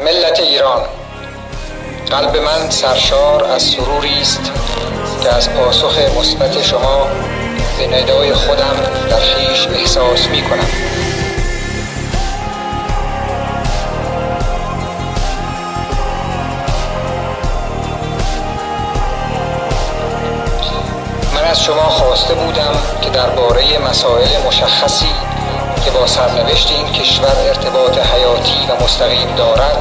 ملت ایران، قلب من سرشار از سروری است که از پاسخ مثبت شما به ندای خودم در خویش احساس می کنم. من از شما خواسته بودم که درباره مسائل مشخصی که با سرنوشت این کشور ارتباط حیاتی و مستقیم دارد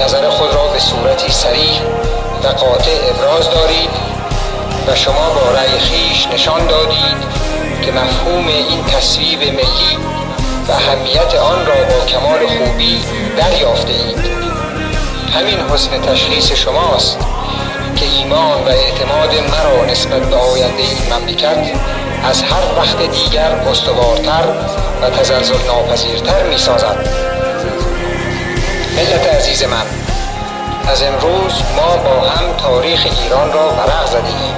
نظر خود را به صورتی صریح و قاطع ابراز دارید و شما با رأی خویش نشان دادید که مفهوم این تصویب ملی و اهمیت آن را با کمال خوبی دریافته اید. همین حسن تشخیص شماست که ایمان و اعتماد مرا نسبت به آینده این مملکت از هر وقت دیگر استوارتر و تزلزل ناپذیرتر می سازد. ملت عزیز من، از امروز ما با هم تاریخ ایران را ورق زدیم.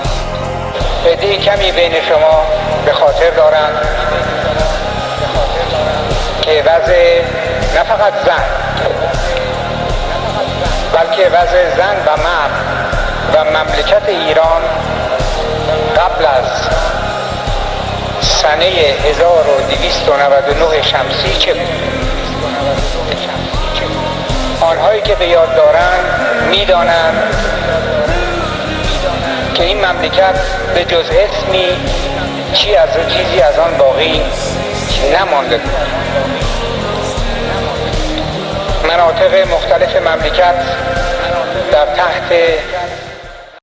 عده کمی بین شما به خاطر دارند که وضع نه فقط زن بلکه وضع زن و مرد و مملکت ایران قبل از سنه 1299 شمسی چه بود؟ آنهایی که به یاد دارند می‌دانند که این مملکت به جز اسمی چیزی از آن باقی نمانده بود. مناطق مختلف مملکت در تحت